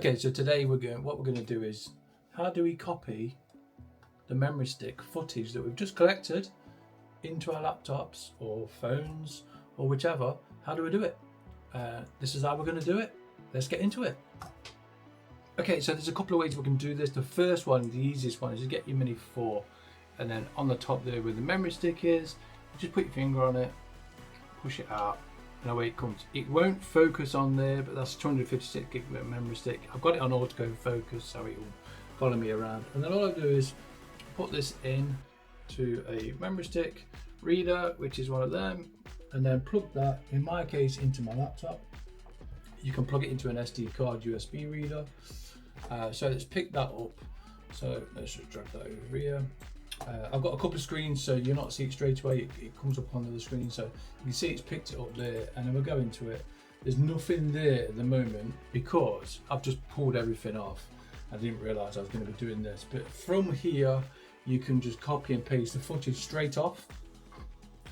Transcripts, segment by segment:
Okay, so today what we're going to do is, how do we copy the memory stick footage that we've just collected into our laptops or phones or whichever? How do we do it? This is how we're going to do it. Let's get into it. Okay, so there's a couple of ways we can do this. The first one, the easiest one, is to get your Mini 4, and then on the top there where the memory stick is, just put your finger on it, push it out, and away it comes. It won't focus on there, but that's 256 gig memory stick. I've got it on auto focus, so it will follow me around. And then all I do is put this in to a memory stick reader, which is one of them, and then plug that, in my case, into my laptop. You can plug it into an SD card USB reader. So let's pick that up. So let's just drag that over here. I've got a couple of screens, so you'll not see it straight away. It comes up onto the screen, so you can see it's picked it up there, and then we'll go into it. There's nothing there at the moment because I've just pulled everything off. I didn't realise I was going to be doing this, but from here you can just copy and paste the footage straight off.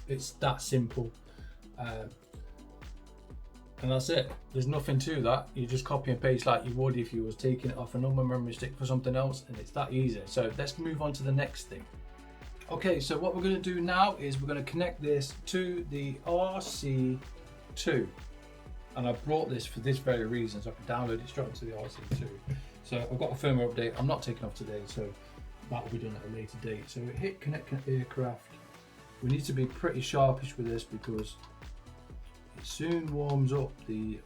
It's that simple. And that's it. There's nothing to that. You just copy and paste like you would if you was taking it off a normal memory stick for something else, and it's that easy. So let's move on to the next thing. Okay, so what we're going to do now is we're going to connect this to the RC2, and I brought this for this very reason, so I can download it straight onto the RC2. So I've got a firmware update. I'm not taking off today, so that will be done at a later date. So we hit connect aircraft. We need to be pretty sharpish with this because it soon warms up the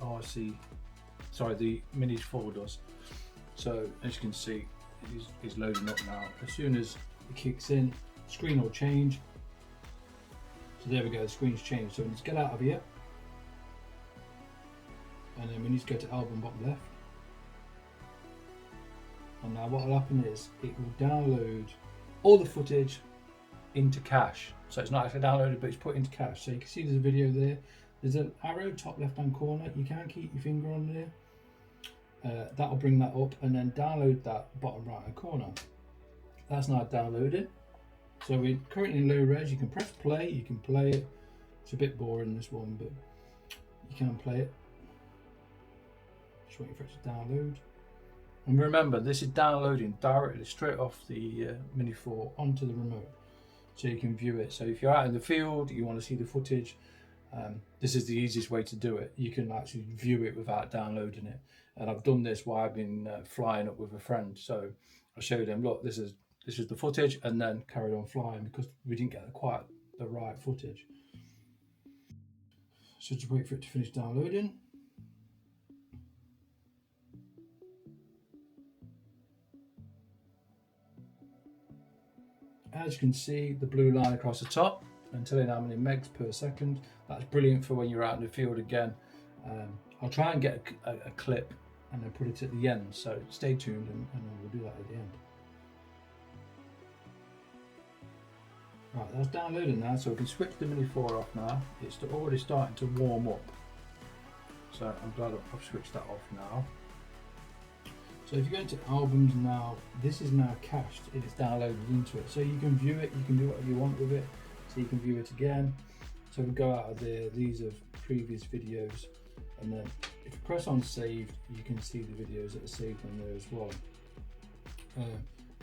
the Mini 4 does. So as you can see, it's loading up now. As soon as it kicks in, screen will change. So there we go, the screen's changed. So we need to get out of here, and then we need to go to album bottom left. And now what will happen is it will download all the footage into cache. So it's not actually downloaded, but it's put into cache. So you can see there's a video there. There's an arrow top left hand corner. You can keep your finger on there. That'll bring that up, and then download that bottom right hand corner. That's now downloaded. So we're currently in low res. You can press play, you can play it. It's a bit boring, this one, but you can play it. Just waiting for it to download. And remember, this is downloading directly straight off the Mini 4 onto the remote, so you can view it. So if you're out in the field, you want to see the footage, this is the easiest way to do it. You can actually view it without downloading it. And I've done this while I've been flying up with a friend. So I showed them, look, this is the footage, and then carried on flying because we didn't get quite the right footage. So just wait for it to finish downloading. As you can see, the blue line across the top and telling how many megs per second. That's brilliant for when you're out in the field again. I'll try and get a clip and then put it at the end, so stay tuned, and then we'll do that at the end. Right, that's downloading now, so we can switch the Mini 4 off now. It's already starting to warm up, so I'm glad I've switched that off now. So if you go into albums now, this is now cached, it's downloaded into it. So you can view it, you can do whatever you want with it. So you can view it again. So we go out of there, these are previous videos. And then if you press on saved, you can see the videos that are saved on there as well.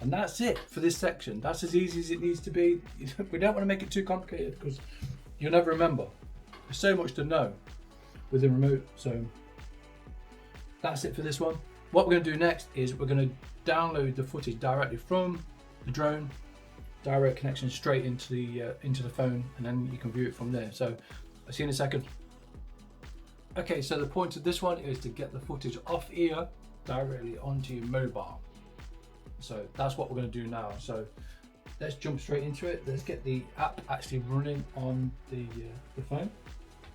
And that's it for this section. That's as easy as it needs to be. We don't want to make it too complicated because you'll never remember. There's so much to know with the remote. So that's it for this one. What we're going to do next is we're going to download the footage directly from the drone, direct connection straight into the phone, and then you can view it from there. So I'll see you in a second. Okay, so the point of this one is to get the footage off here directly onto your mobile. So that's what we're going to do now. So let's jump straight into it. Let's get the app actually running on the phone.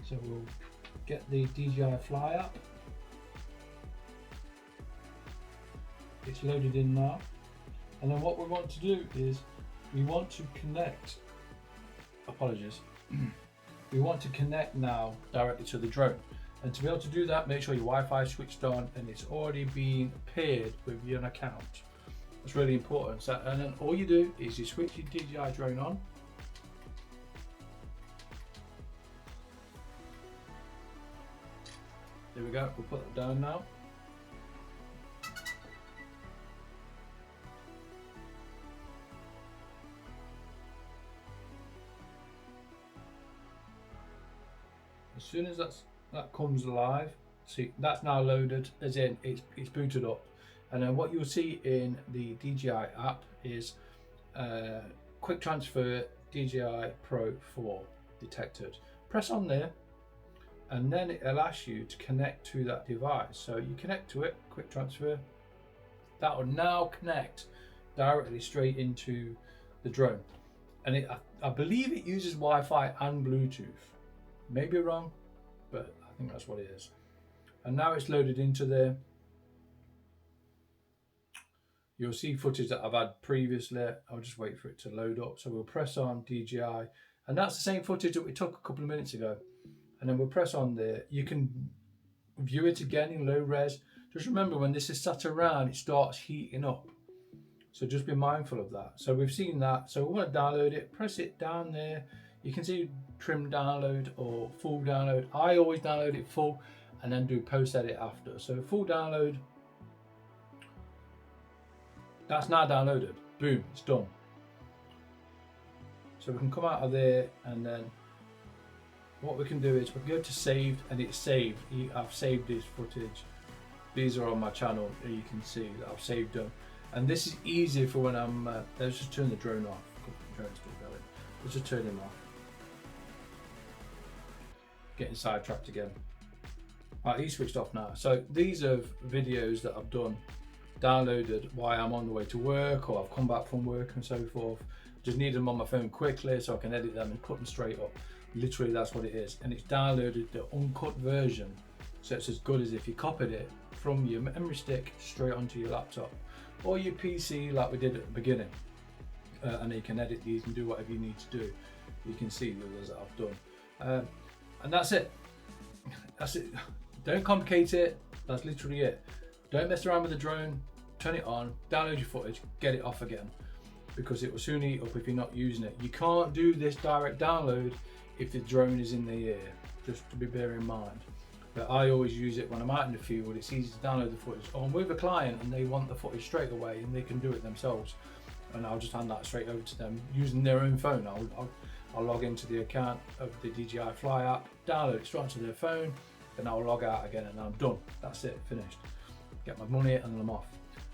So we'll get the DJI Fly app. It's loaded in now, and then what we want to do is we want to connect, we want to connect now directly to the drone, and to be able to do that, make sure your Wi-Fi is switched on and it's already been paired with your account. It's really important. So, and then all you do is you switch your DJI drone on, there we go, we'll put that down now. As soon as that comes live, see that's now loaded, as in it's booted up. And then what you'll see in the DJI app is quick transfer DJI Pro 4 detected. Press on there, and then it'll ask you to connect to that device. So you connect to it, quick transfer. That will now connect directly straight into the drone. And I believe it uses Wi-Fi and Bluetooth. Maybe wrong, but I think that's what it is. And now it's loaded into there. You'll see footage that I've had previously. I'll just wait for it to load up. So we'll press on DJI, and that's the same footage that we took a couple of minutes ago. And then we'll press on there. You can view it again in low res. Just remember, when this is sat around, it starts heating up. So just be mindful of that. So we've seen that. So we want to download it. Press it down there. You can see trim download or full download. I always download it full and then do post edit after. So full download. That's now downloaded. Boom, it's done. So we can come out of there, and then what we can do is we can go to saved, and it's saved. I've saved this footage. These are on my channel, and you can see that I've saved them. And this is easy for when I'm, let's just turn the drone off. The drone's still going. Let's just turn him off. Getting sidetracked again. Right, he's switched off now. So these are videos that I've done, downloaded while I'm on the way to work, or I've come back from work and so forth. Just need them on my phone quickly so I can edit them and put them straight up. Literally, that's what it is. And it's downloaded the uncut version, so it's as good as if you copied it from your memory stick straight onto your laptop or your PC like we did at the beginning. And you can edit these and do whatever you need to do. You can see the others that I've done. And that's it. That's it. Don't complicate it. That's literally it. Don't mess around with the drone. Turn it on, download your footage, get it off again, because it will soon heat up if you're not using it. You can't do this direct download if the drone is in the air, just to be bear in mind. But I always use it when I'm out in the field. It's easy to download the footage. Or I'm with a client and they want the footage straight away and they can do it themselves. And I'll just hand that straight over to them using their own phone. I'll log into the account of the DJI Fly app, download it straight onto their phone, then I'll log out again and I'm done. That's it, finished. Get my money and then I'm off.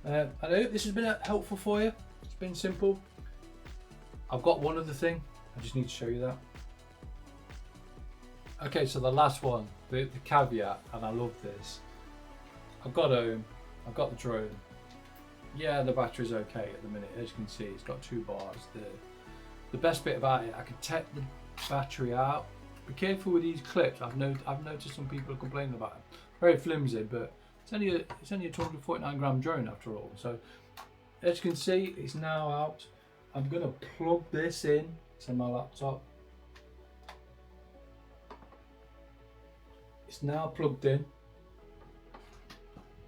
I hope this has been helpful for you. It's been simple. I've got one other thing. I just need to show you that. Okay, so the last one, the caveat, and I love this. I've got home, I've got the drone. Yeah, the battery's okay at the minute. As you can see, it's got 2 bars there. The best bit about it, I can take the battery out. Be careful with these clips. I've noticed some people are complaining about it. Very flimsy, but it's only a 249 gram drone after all. So as you can see, it's now out. I'm gonna plug this in to my laptop. It's now plugged in.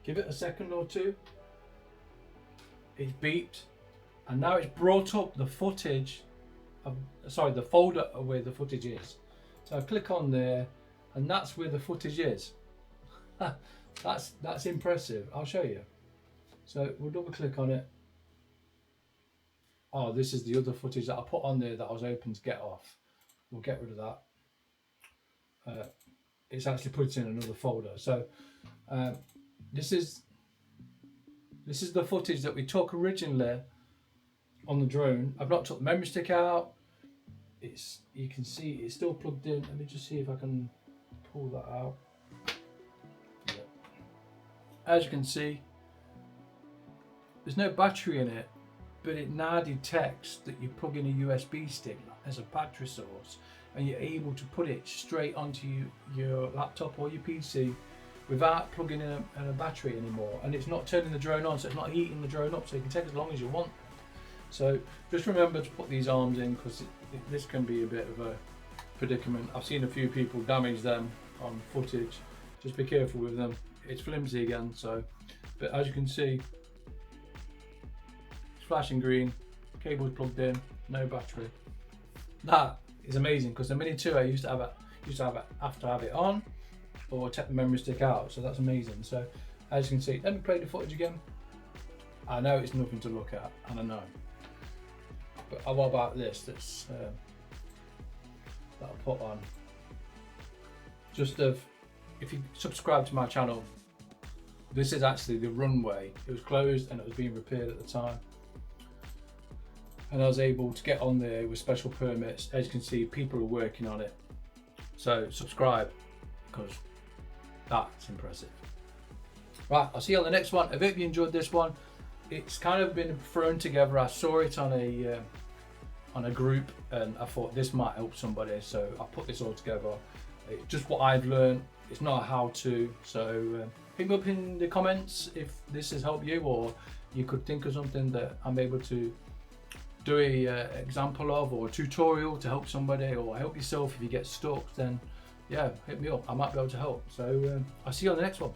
Give it a second or two. It's beeped, and now it's brought up the footage of, the folder where the footage is. So I click on there, and that's where the footage is. That's impressive. I'll show you. So we'll double click on it. Oh, this is the other footage that I put on there that I was hoping to get off. We'll get rid of that. It's actually put in another folder. So this is the footage that we took originally on the drone. I've not took the memory stick out. You can see it's still plugged in. Let me just see if I can pull that out. Yeah. As you can see, there's no battery in it, but it now detects that you plug in a USB stick as a battery source, and you're able to put it straight onto your laptop or your PC without plugging in a battery anymore. And it's not turning the drone on, so it's not heating the drone up, so you can take as long as you want. So just remember to put these arms in, because this can be a bit of a predicament. I've seen a few people damage them on footage. Just be careful with them. It's flimsy again, so, but as you can see, it's flashing green, cable's plugged in, no battery. That is amazing, because the Mini 2 I used to have to have it on or take the memory stick out, so that's amazing. So as you can see, let me play the footage again. I know it's nothing to look at, and I know, but what about this? That I'll put on just of, if you subscribe to my channel, this is actually the runway. It was closed and it was being repaired at the time. And I was able to get on there with special permits. As you can see, people are working on it. So subscribe, because that's impressive. Right, I'll see you on the next one. I hope you enjoyed this one. It's kind of been thrown together. I saw it on a group and I thought this might help somebody, so I put this all together. It's just what I've learned. It's not a how-to, so hit me up in the comments if this has helped you, or you could think of something that I'm able to do a example of, or a tutorial to help somebody, or help yourself if you get stuck. Then yeah, hit me up. I might be able to help. So I'll see you on the next one.